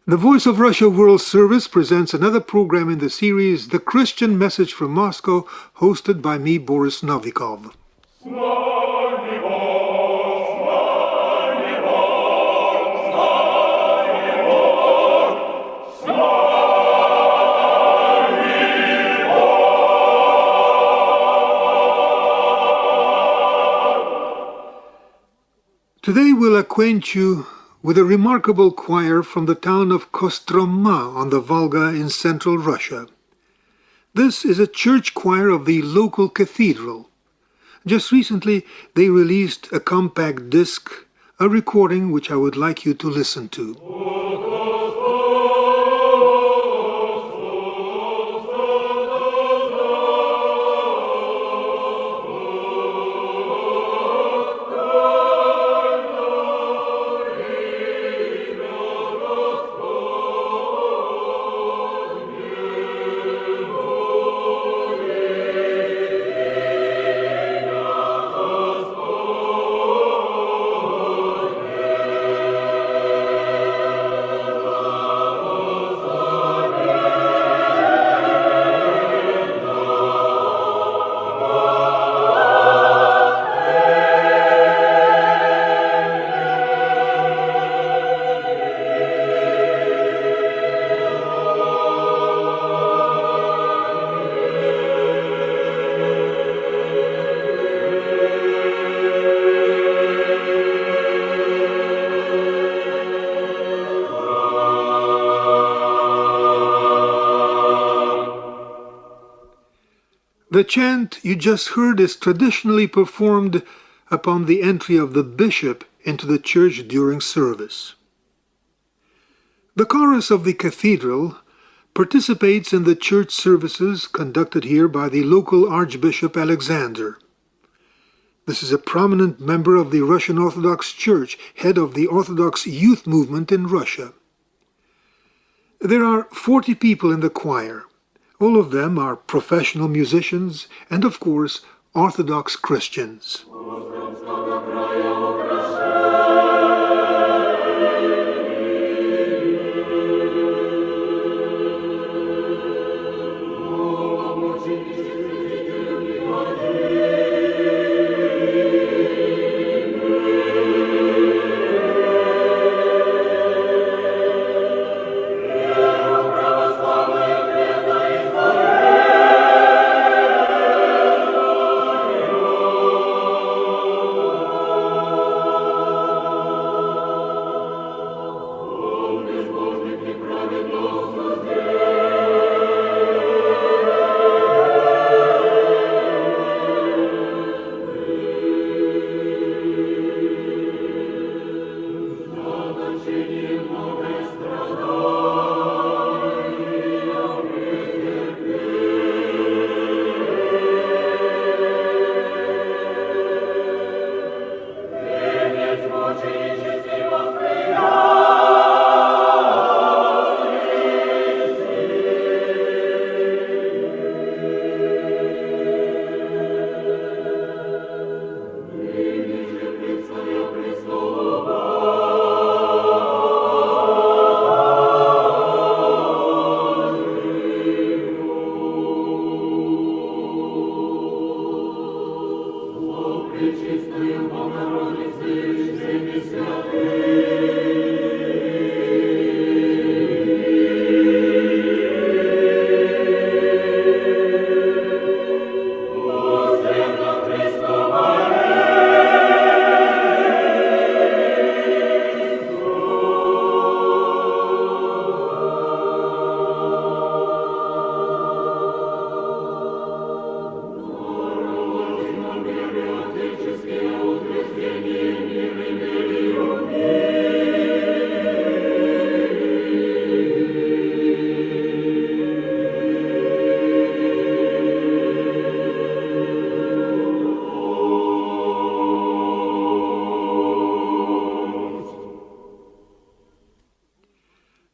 The Voice of Russia World Service presents another program in the series, The Christian Message from Moscow, hosted by me, Boris Novikov. Today we'll acquaint you with a remarkable choir from the town of Kostroma on the Volga in central Russia. This is a church choir of the local cathedral. Just recently they released a compact disc, a recording which I would like you to listen to. The chant you just heard is traditionally performed upon the entry of the bishop into the church during service. The chorus of the cathedral participates in the church services conducted here by the local Archbishop Alexander. This is a prominent member of the Russian Orthodox Church, head of the Orthodox youth movement in Russia. There are 40 people in the choir. All of them are professional musicians and, of course, Orthodox Christians.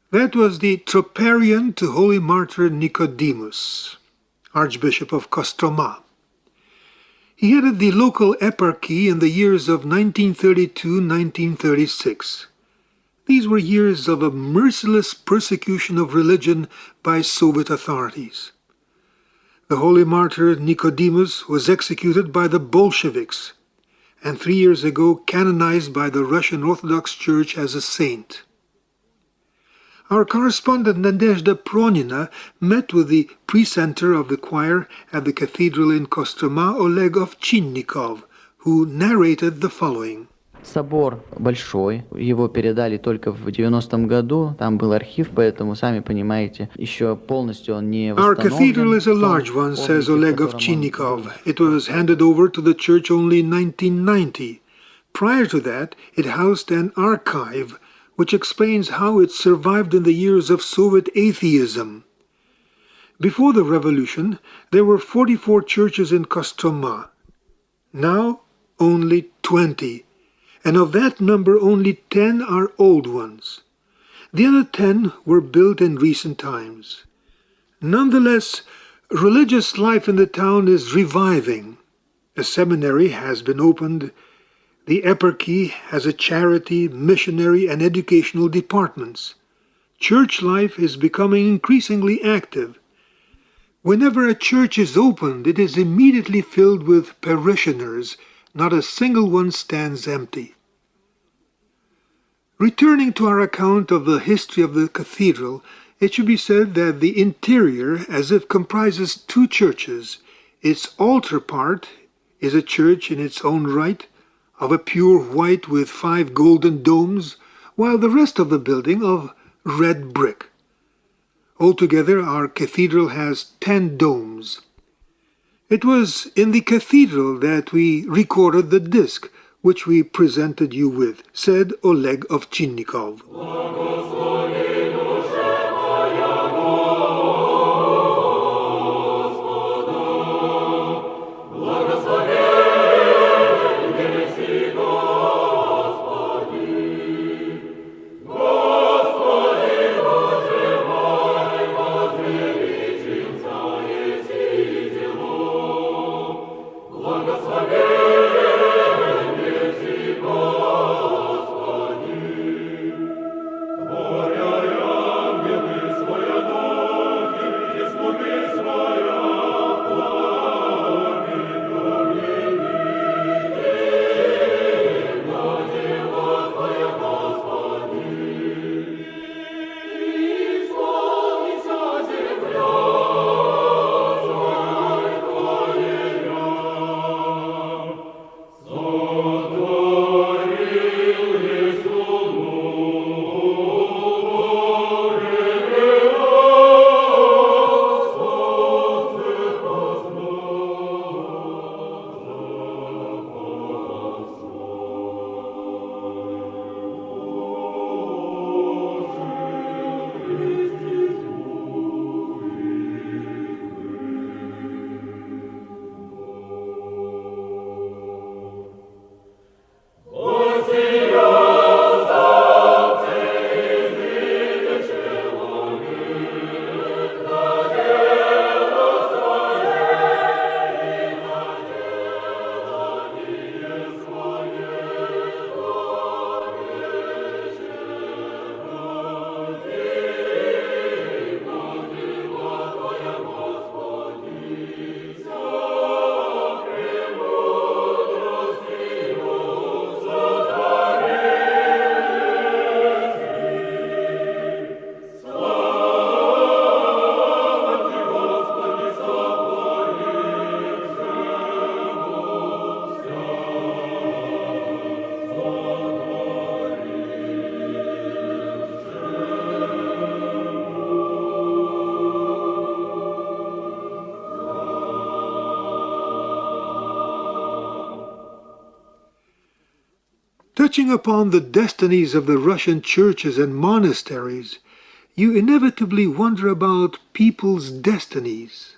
That was the Troparion to Holy Martyr Nicodemus, Archbishop of Kostroma. He headed the local eparchy in the years of 1932-1936. These were years of a merciless persecution of religion by Soviet authorities. The holy martyr Nicodemus was executed by the Bolsheviks, and 3 years ago canonized by the Russian Orthodox Church as a saint. Our correspondent Nadezhda Pronina met with the precentor of the choir at the cathedral in Kostroma, Oleg Ovchinnikov, who narrated the following. Собор большой, его передали только в 90-м году, там был архив, поэтому, сами понимаете, еще полностью он не Our восстановлен. cathedral is a large one, says Oleg Ovchinnikov. It was handed over to the church only in 1990. Prior to that, it housed an archive, which explains how it survived in the years of Soviet atheism. Before the revolution, there were 44 churches in Kostroma. Now, only 20. And of that number, only 10 are old ones. The other 10 were built in recent times. Nonetheless, religious life in the town is reviving. A seminary has been opened. The eparchy has a charity, missionary, and educational departments. Church life is becoming increasingly active. Whenever a church is opened, it is immediately filled with parishioners. Not a single one stands empty. Returning to our account of the history of the cathedral, it should be said that the interior, as if comprises two churches. Its altar part is a church in its own right, of a pure white with 5 golden domes, while the rest of the building of red brick. Altogether, our cathedral has 10 domes. It was in the cathedral that we recorded the disc, which we presented you with, said Oleg Ovchinnikov. Touching upon the destinies of the Russian churches and monasteries, you inevitably wonder about people's destinies,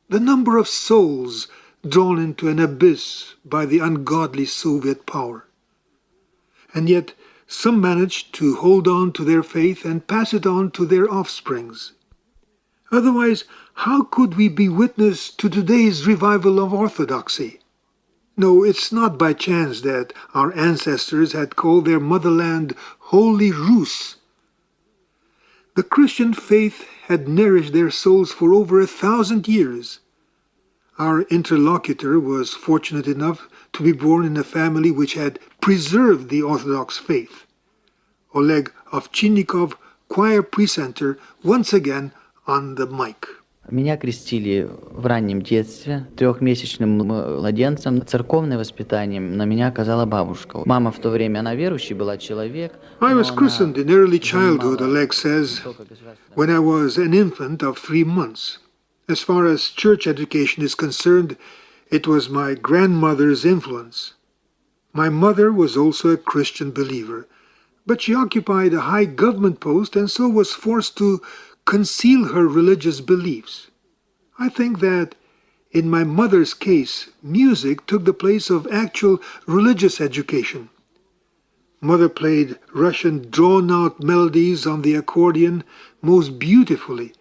the number of souls drawn into an abyss by the ungodly Soviet power. And yet, some manage to hold on to their faith and pass it on to their offsprings. Otherwise, how could we be witness to today's revival of orthodoxy? No, it's not by chance that our ancestors had called their motherland Holy Rus. The Christian faith had nourished their souls for over 1,000 years. Our interlocutor was fortunate enough to be born in a family which had preserved the Orthodox faith. Oleg Ovchinnikov, choir precentor, once again on the mic. Меня крестили в раннем детстве, трехмесячным младенцем. Церковное воспитание на меня оказала бабушка. Мама в то время, она верующий была человек. I was christened in early childhood, Oleg says, when I was an infant of 3 months. As far as church education is concerned, it was my grandmother's influence. My mother was also a Christian believer, but she occupied a high government post and so was forced to conceal her religious beliefs. I think that in my mother's case, music took the place of actual religious education. Mother played Russian drawn-out melodies on the accordion most beautifully,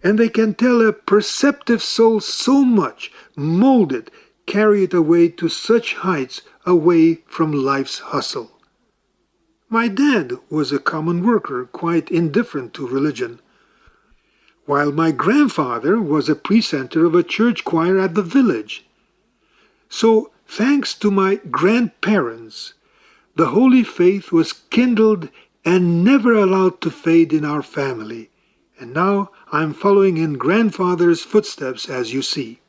and they can tell a perceptive soul so much, mold it, carry it away to such heights away from life's hustle. My dad was a common worker, quite indifferent to religion, while my grandfather was a precentor of a church choir at the village. So, thanks to my grandparents, the holy faith was kindled and never allowed to fade in our family. And now I'm following in grandfather's footsteps, as you see.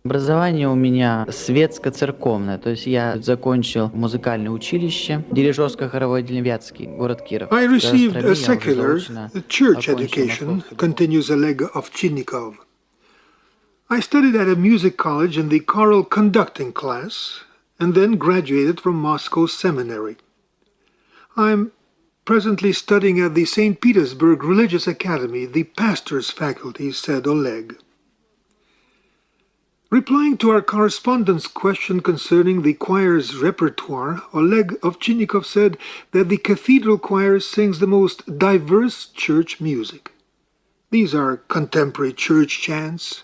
Образование у меня светско-церковное, то есть я закончил музыкальное училище, дирижерско-хоровое отделение Вятский, город Киров. I В received a Костроме я уже secular заочно church окончил education, Московский духовный. continues Oleg Ovchinnikov. I studied at a music college in the choral conducting class and then graduated from Moscow Seminary. I'm presently studying at the St. Petersburg Religious Academy, the pastor's faculty, said Oleg. Replying to our correspondence question concerning the choir's repertoire, Oleg Ovchinnikov said that the cathedral choir sings the most diverse church music. These are contemporary church chants,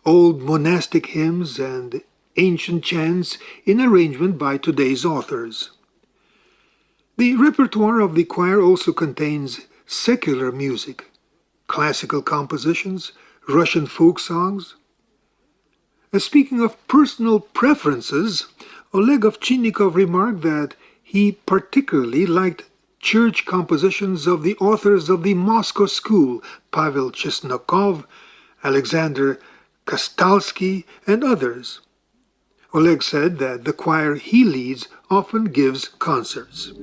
old monastic hymns, and ancient chants in arrangement by today's authors. The repertoire of the choir also contains secular music, classical compositions, Russian folk songs. Speaking of personal preferences, Oleg Ovchinnikov remarked that he particularly liked church compositions of the authors of the Moscow school, Pavel Chesnokov, Alexander Kostalsky, and others. Oleg said that the choir he leads often gives concerts.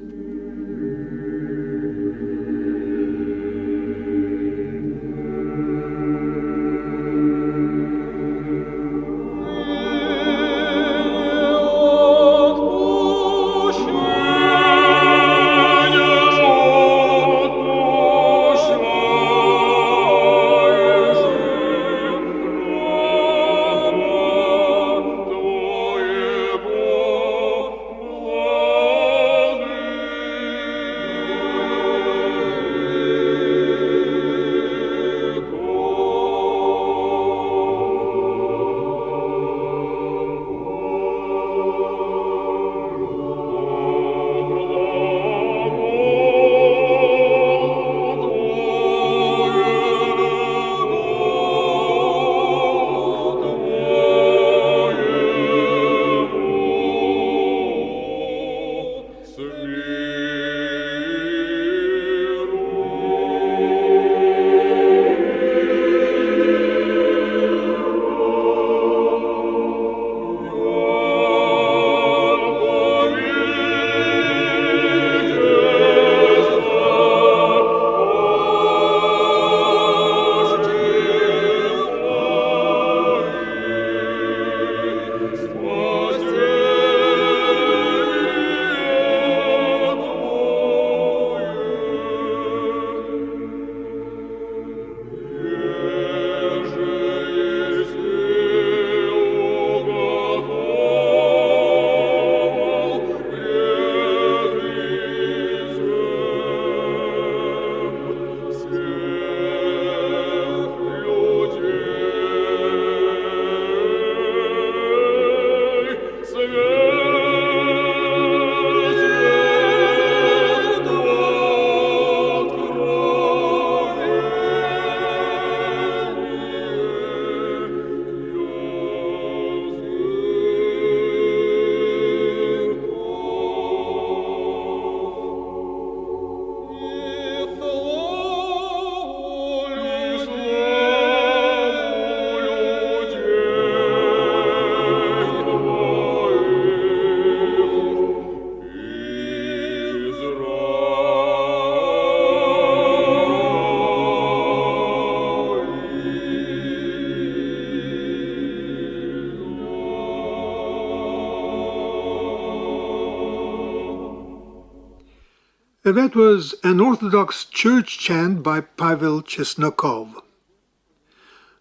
That was an Orthodox church chant by Pavel Chesnokov.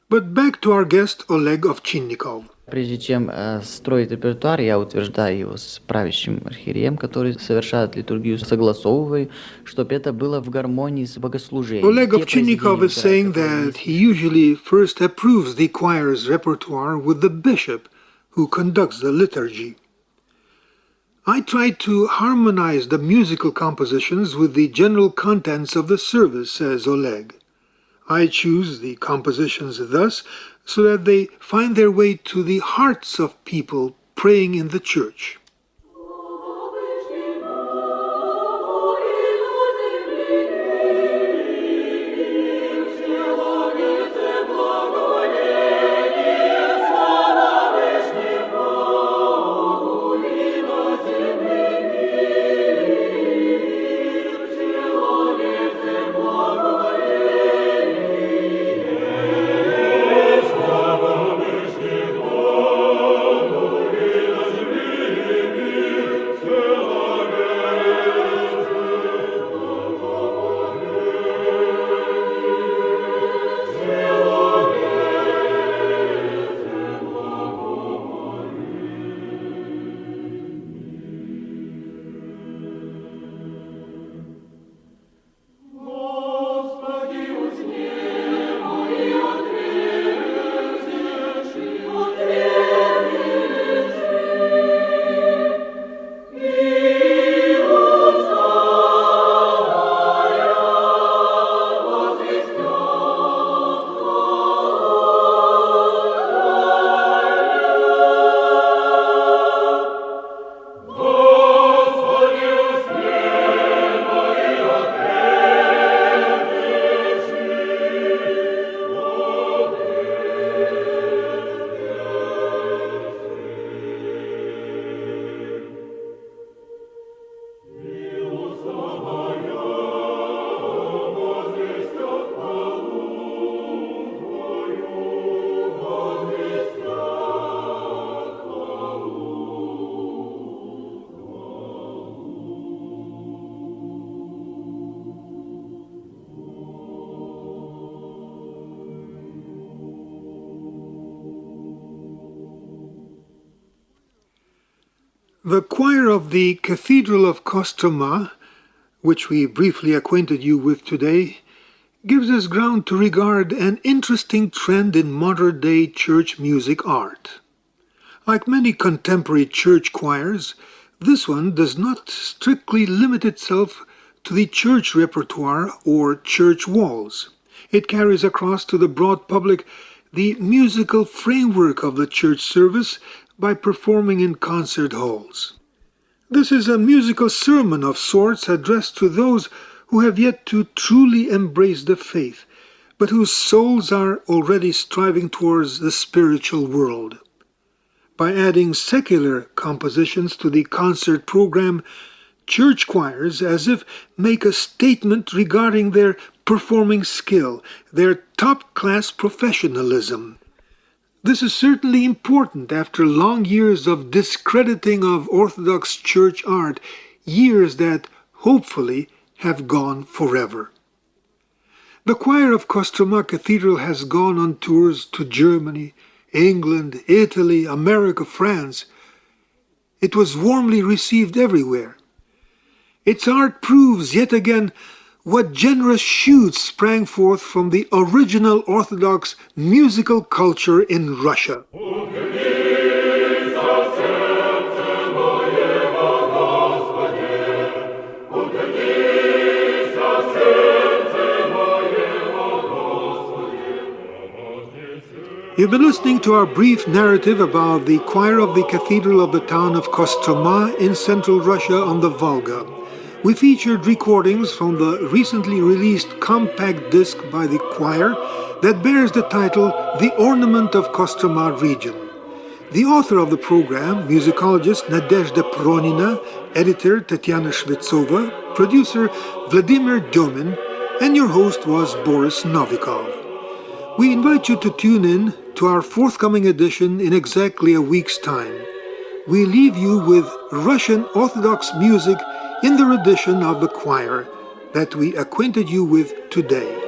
But back to our guest Oleg Ovchinnikov. Прежде чем строить репертуар, я утверждаю его с правящим архиереем, который совершает литургию, согласовываю, чтобы это было в гармонии с богослужением. Oleg Ovchinnikov is saying that he usually first approves the choir's repertoire with the bishop who conducts the liturgy. I try to harmonize the musical compositions with the general contents of the service, says Oleg. I choose the compositions thus so that they find their way to the hearts of people praying in the church. The choir of the Cathedral of Kostroma, which we briefly acquainted you with today, gives us ground to regard an interesting trend in modern-day church music art. Like many contemporary church choirs, this one does not strictly limit itself to the church repertoire or church walls. It carries across to the broad public the musical framework of the church service by performing in concert halls. This is a musical sermon of sorts addressed to those who have yet to truly embrace the faith, but whose souls are already striving towards the spiritual world. By adding secular compositions to the concert program, church choirs, as if, make a statement regarding their performing skill, their top-class professionalism. This is certainly important after long years of discrediting of Orthodox church art, years that, hopefully, have gone forever. The choir of Kostroma Cathedral has gone on tours to Germany, England, Italy, America, France. It was warmly received everywhere. Its art proves yet again what generous shoots sprang forth from the original Orthodox musical culture in Russia. You've been listening to our brief narrative about the choir of the Cathedral of the town of Kostroma in central Russia on the Volga. We featured recordings from the recently released compact disc by the choir that bears the title The Ornament of Kostroma Region. The author of the program, musicologist Nadezhda Pronina, editor Tatiana Shvetsova, producer Vladimir Dyomin, and your host was Boris Novikov. We invite you to tune in to our forthcoming edition in exactly a week's time. We leave you with Russian Orthodox music in the rendition of the choir that we acquainted you with today.